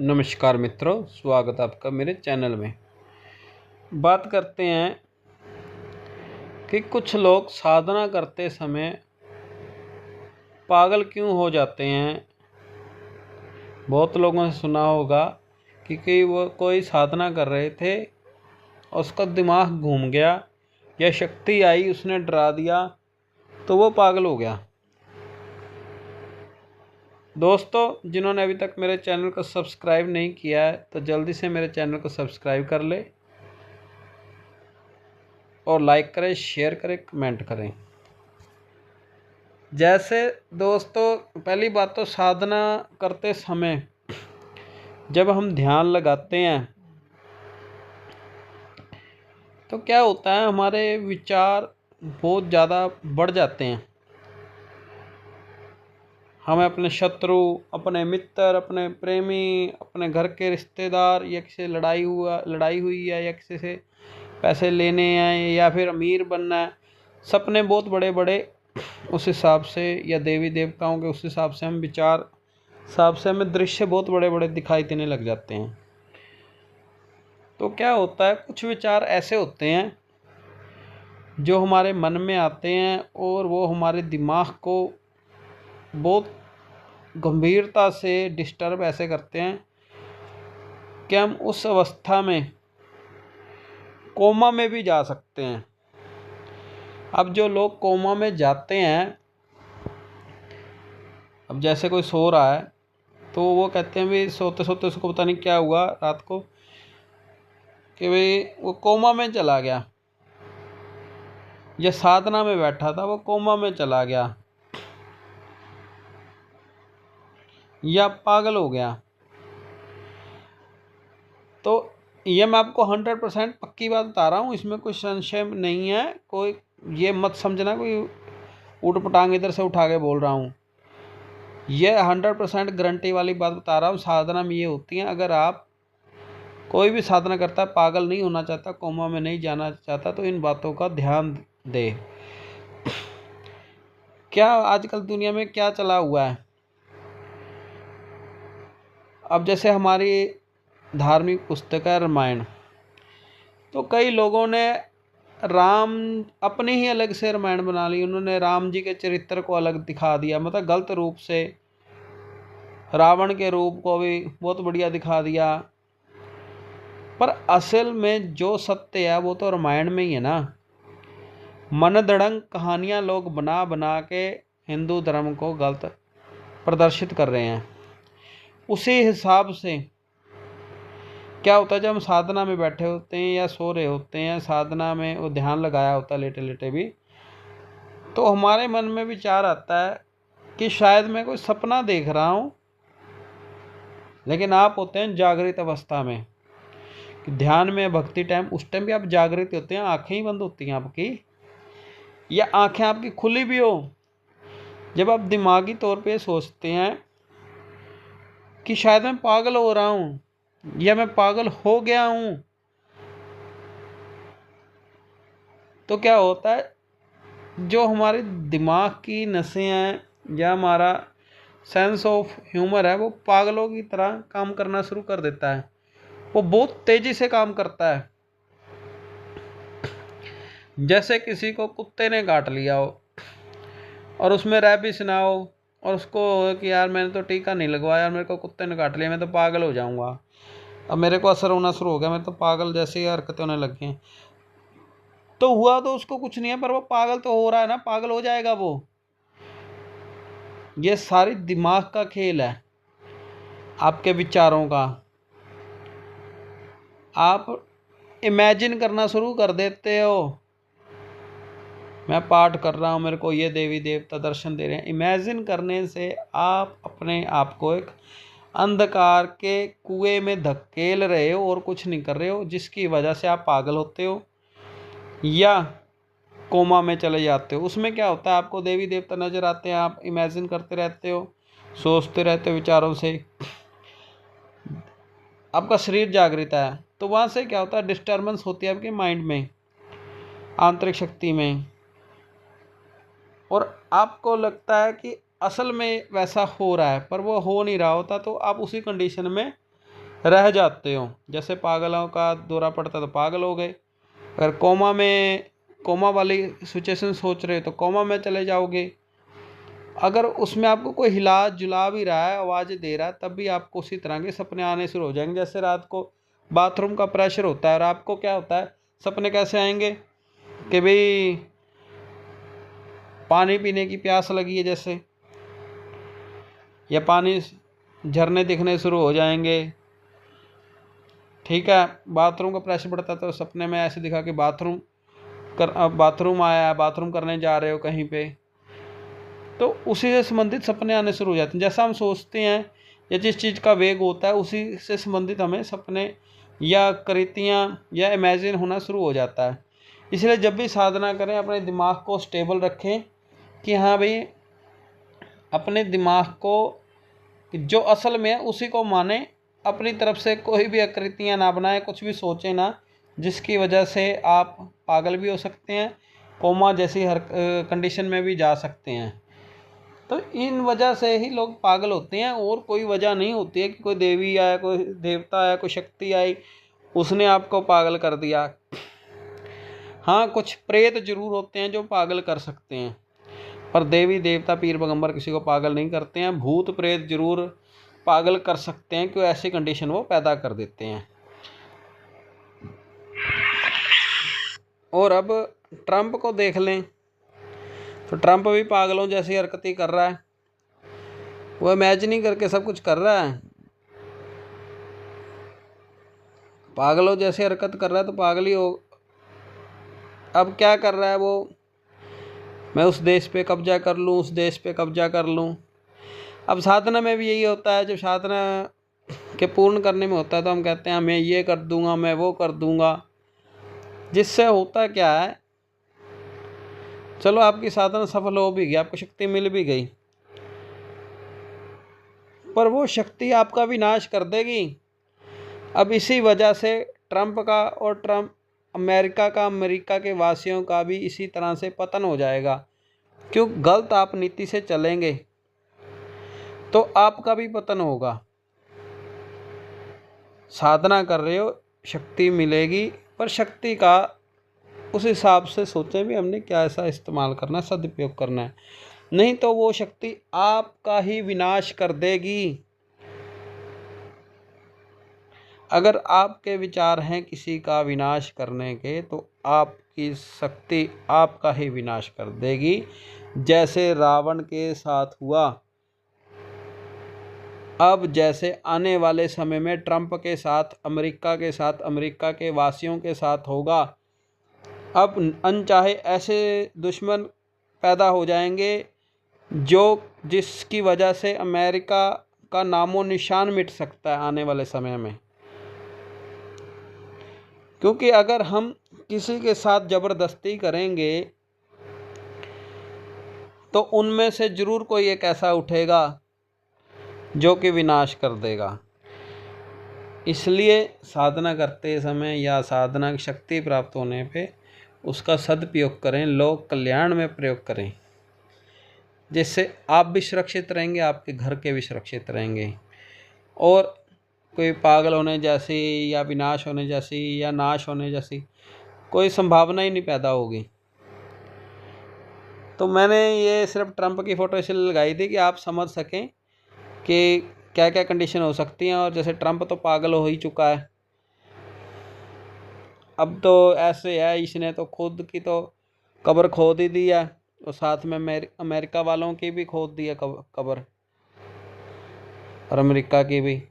नमस्कार मित्रों, स्वागत है आपका मेरे चैनल में। बात करते हैं कि कुछ लोग साधना करते समय पागल क्यों हो जाते हैं। बहुत लोगों ने सुना होगा कि वो कोई साधना कर रहे थे, उसका दिमाग घूम गया या शक्ति आई, उसने डरा दिया तो वो पागल हो गया। दोस्तों, जिन्होंने अभी तक मेरे चैनल को सब्सक्राइब नहीं किया है तो जल्दी से मेरे चैनल को सब्सक्राइब कर ले और लाइक करें, शेयर करें, कमेंट करें। जैसे दोस्तों, पहली बात तो साधना करते समय जब हम ध्यान लगाते हैं तो क्या होता है, हमारे विचार बहुत ज़्यादा बढ़ जाते हैं। हमें अपने शत्रु, अपने मित्र, अपने प्रेमी, अपने घर के रिश्तेदार या किसी लड़ाई हुई है या किसी से पैसे लेने हैं या फिर अमीर बनना है, सपने बहुत बड़े बड़े उस हिसाब से, या देवी देवताओं के उस हिसाब से हम विचार हिसाब से हमें दृश्य बहुत बड़े बड़े दिखाई देने लग जाते हैं। तो क्या होता है, कुछ विचार ऐसे होते हैं जो हमारे मन में आते हैं और वो हमारे दिमाग को बहुत गंभीरता से डिस्टर्ब ऐसे करते हैं कि हम उस अवस्था में कोमा में भी जा सकते हैं। अब जो लोग कोमा में जाते हैं, अब जैसे कोई सो रहा है तो वो कहते हैं भी सोते सोते उसको पता नहीं क्या हुआ रात को कि भाई वो कोमा में चला गया, या साधना में बैठा था वो कोमा में चला गया या पागल हो गया। तो ये मैं आपको 100% पक्की बात बता रहा हूँ, इसमें कोई संशय नहीं है। कोई ये मत समझना कोई ऊट पटांग इधर से उठा के बोल रहा हूँ। ये 100% गारंटी वाली बात बता रहा हूँ। साधना में ये होती है, अगर आप कोई भी साधना करता है, पागल नहीं होना चाहता, कोमा में नहीं जाना चाहता, तो इन बातों का ध्यान दे। क्या आजकल दुनिया में क्या चला हुआ है, अब जैसे हमारी धार्मिक पुस्तक है रामायण, तो कई लोगों ने राम अपने ही अलग से रामायण बना ली। उन्होंने राम जी के चरित्र को अलग दिखा दिया, मतलब गलत रूप से रावण के रूप को भी बहुत बढ़िया दिखा दिया। पर असल में जो सत्य है वो तो रामायण में ही है ना। मनगढ़ंत कहानियाँ लोग बना बना के हिंदू धर्म को गलत प्रदर्शित कर रहे हैं। उसी हिसाब से क्या होता है, जब हम साधना में बैठे होते हैं या सो रहे होते हैं, साधना में वो ध्यान लगाया होता है लेटे लेटे भी, तो हमारे मन में विचार आता है कि शायद मैं कोई सपना देख रहा हूँ। लेकिन आप होते हैं जागृत अवस्था में, ध्यान में, भक्ति टाइम, उस टाइम भी आप जागृत होते हैं। आंखें ही बंद होती हैं आपकी या आंखें आपकी खुली भी हो, जब आप दिमागी तौर पे सोचते हैं कि शायद मैं पागल हो रहा हूँ या मैं पागल हो गया हूँ, तो क्या होता है, जो हमारे दिमाग की नसें हैं या हमारा सेंस ऑफ ह्यूमर है, वो पागलों की तरह काम करना शुरू कर देता है। वो बहुत तेज़ी से काम करता है। जैसे किसी को कुत्ते ने काट लिया हो और उसमें रैबिस ना हो और उसको हो कि यार मैंने तो टीका नहीं लगवाया, यार मेरे को कुत्ते ने काट लिया, मैं तो पागल हो जाऊंगा, अब मेरे को असर होना शुरू हो गया, मैं तो पागल जैसी हरकतें होने लग गई। तो हुआ तो उसको कुछ नहीं है, पर वो पागल तो हो रहा है ना, पागल हो जाएगा वो। ये सारी दिमाग का खेल है, आपके विचारों का। आप इमेजिन करना शुरू कर देते हो, मैं पाठ कर रहा हूँ, मेरे को ये देवी देवता दर्शन दे रहे हैं। इमेजिन करने से आप अपने आप को एक अंधकार के कुएं में धकेल रहे हो और कुछ नहीं कर रहे हो, जिसकी वजह से आप पागल होते हो या कोमा में चले जाते हो। उसमें क्या होता है, आपको देवी देवता नजर आते हैं, आप इमेजिन करते रहते हो, सोचते रहते हो विचारों से, आपका शरीर जागृत है। तो वहाँ से क्या होता है, डिस्टर्बेंस होती है आपके माइंड में, आंतरिक शक्ति में, और आपको लगता है कि असल में वैसा हो रहा है, पर वो हो नहीं रहा होता। तो आप उसी कंडीशन में रह जाते हो। जैसे पागलों का दौरा पड़ता तो पागल हो गए। अगर कोमा वाली सिचुएशन सोच रहे हो तो कोमा में चले जाओगे। अगर उसमें आपको कोई हिला जुला भी रहा है, आवाज़ दे रहा है, तब भी आपको उसी तरह के सपने आने शुरू हो जाएंगे। जैसे रात को बाथरूम का प्रेशर होता है और आपको क्या होता है, सपने कैसे आएंगे कि भाई पानी पीने की प्यास लगी है जैसे, या पानी झरने दिखने शुरू हो जाएंगे। ठीक है, बाथरूम का प्रेशर बढ़ता है तो सपने में ऐसे दिखा कि बाथरूम आया है, बाथरूम करने जा रहे हो कहीं पे, तो उसी से संबंधित सपने आने शुरू हो जाते हैं। जैसा हम सोचते हैं या जिस चीज़ का वेग होता है उसी से संबंधित हमें सपने या कृतियाँ या इमेजिन होना शुरू हो जाता है। इसलिए जब भी साधना करें अपने दिमाग को स्टेबल रखें कि हाँ भाई, अपने दिमाग को जो असल में है उसी को माने, अपनी तरफ से कोई भी आकृतियाँ ना बनाए, कुछ भी सोचें ना जिसकी वजह से आप पागल भी हो सकते हैं, कोमा जैसी हर कंडीशन में भी जा सकते हैं। तो इन वजह से ही लोग पागल होते हैं, और कोई वजह नहीं होती है कि कोई देवी आया, कोई देवता आया, कोई शक्ति आई, उसने आपको पागल कर दिया। हाँ, कुछ प्रेत जरूर होते हैं जो पागल कर सकते हैं, पर देवी देवता पीर पैगंबर किसी को पागल नहीं करते हैं। भूत प्रेत जरूर पागल कर सकते हैं, क्यों ऐसी कंडीशन वो पैदा कर देते हैं। और अब ट्रंप को देख लें तो ट्रंप भी पागलों जैसी हरकतें कर रहा है, वो इमेजिनिंग करके सब कुछ कर रहा है। पागलों जैसी हरकत कर रहा है तो पागल ही हो। अब क्या कर रहा है वो, मैं उस देश पे कब्जा कर लूँ, उस देश पे कब्जा कर लूँ। अब साधना में भी यही होता है, जब साधना के पूर्ण करने में होता है तो हम कहते हैं मैं ये कर दूंगा, मैं वो कर दूंगा। जिससे होता क्या है, चलो आपकी साधना सफल हो भी गई, आपको शक्ति मिल भी गई, पर वो शक्ति आपका विनाश कर देगी। अब इसी वजह से ट्रंप का और अमेरिका के वासियों का भी इसी तरह से पतन हो जाएगा। क्यों, गलत आप नीति से चलेंगे तो आपका भी पतन होगा। साधना कर रहे हो, शक्ति मिलेगी, पर शक्ति का उस हिसाब से सोचें भी हमने क्या ऐसा इस्तेमाल करना है, सदुपयोग करना है, नहीं तो वो शक्ति आपका ही विनाश कर देगी। अगर आपके विचार हैं किसी का विनाश करने के, तो आपकी शक्ति आपका ही विनाश कर देगी, जैसे रावण के साथ हुआ। अब जैसे आने वाले समय में ट्रंप के साथ, अमेरिका के वासियों के साथ होगा। अब अनचाहे ऐसे दुश्मन पैदा हो जाएंगे जिसकी वजह से अमेरिका का नामो निशान मिट सकता है आने वाले समय में। क्योंकि अगर हम किसी के साथ ज़बरदस्ती करेंगे तो उनमें से ज़रूर कोई एक ऐसा उठेगा जो कि विनाश कर देगा। इसलिए साधना करते समय या साधना की शक्ति प्राप्त होने पे उसका सदुपयोग करें, लोक कल्याण में प्रयोग करें, जिससे आप भी सुरक्षित रहेंगे, आपके घर के भी सुरक्षित रहेंगे, और कोई पागल होने जैसी या विनाश होने जैसी या नाश होने जैसी कोई संभावना ही नहीं पैदा होगी। तो मैंने ये सिर्फ ट्रंप की फ़ोटो इसलिए लगाई थी कि आप समझ सकें कि क्या क्या कंडीशन हो सकती हैं। और जैसे ट्रंप तो पागल हो ही चुका है, अब तो ऐसे है, इसने तो खुद की तो कब्र खोद ही दी है, और साथ में अमेरिका वालों की भी खोद दी है कब्र, और अमेरिका की भी।